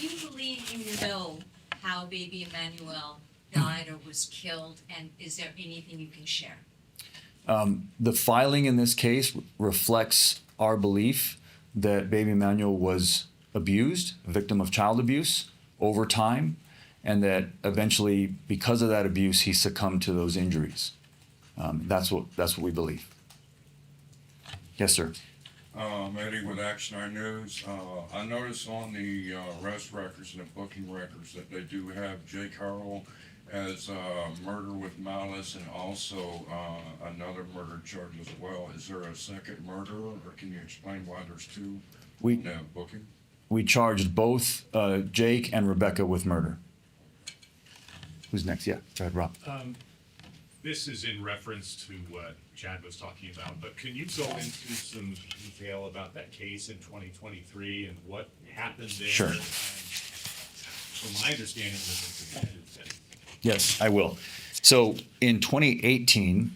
you believe you know how baby Emmanuel died or was killed, and is there anything you can share? The filing in this case reflects our belief that baby Emmanuel was abused, a victim of child abuse over time, and that eventually, because of that abuse, he succumbed to those injuries. That's what we believe. Yes, sir. Eddie with Action Eye News. I noticed on the arrest records and the booking records that they do have Jake Haro as murder with malice and also another murder charge as well. Is there a second murderer, or can you explain why there's two in the booking? We charged both Jake and Rebecca with murder. Who's next? Yeah, go ahead, Rob. This is in reference to what Chad was talking about, but can you go into some detail about that case in 2023 and what happened there? Sure. And from my understanding, it was a competitive case. Yes, I will. So in 2018,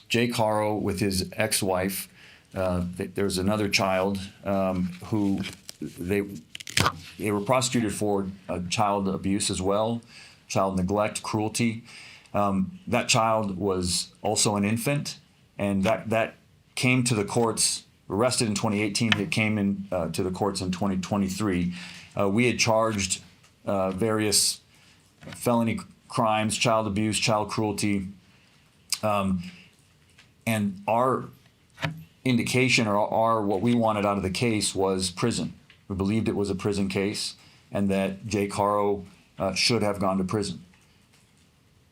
Jake Haro with his ex-wife, there's another child who they were prosecuted for child abuse as well, child neglect, cruelty. That child was also an infant, and that came to the courts, arrested in 2018. It came in to the courts in 2023. We had charged various felony crimes, child abuse, child cruelty, and our indication or our what we wanted out of the case was prison. We believed it was a prison case, and that Jake Haro should have gone to prison.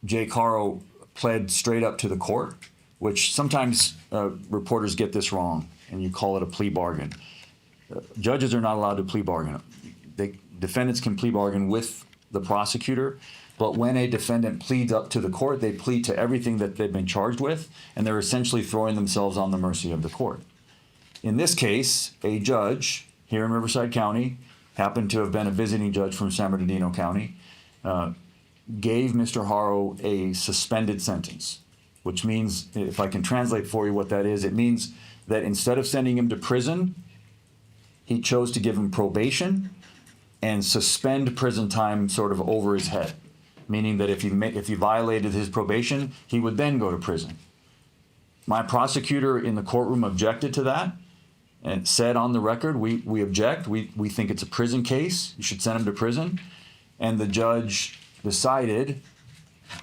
Jake Haro pled straight up to the court, which sometimes reporters get this wrong, and you call it a plea bargain. Judges are not allowed to plea bargain. Defendants can plea bargain with the prosecutor, but when a defendant pleads up to the court, they plead to everything that they've been charged with, and they're essentially throwing themselves on the mercy of the court. In this case, a judge here in Riverside County, happened to have been a visiting judge from San Bernardino County, gave Mr. Haro a suspended sentence, which means, if I can translate for you what that is, it means that instead of sending him to prison, he chose to give him probation and suspend prison time sort of over his head, meaning that if he violated his probation, he would then go to prison. My prosecutor in the courtroom objected to that and said on the record, we object, we think it's a prison case, you should send him to prison. And the judge decided,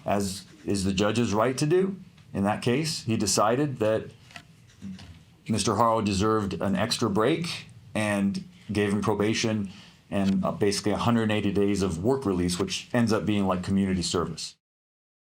as is the judge's right to do in that case, he decided that Mr. Haro deserved an extra break and gave him probation and basically 180 days of work release, which ends up being like community service.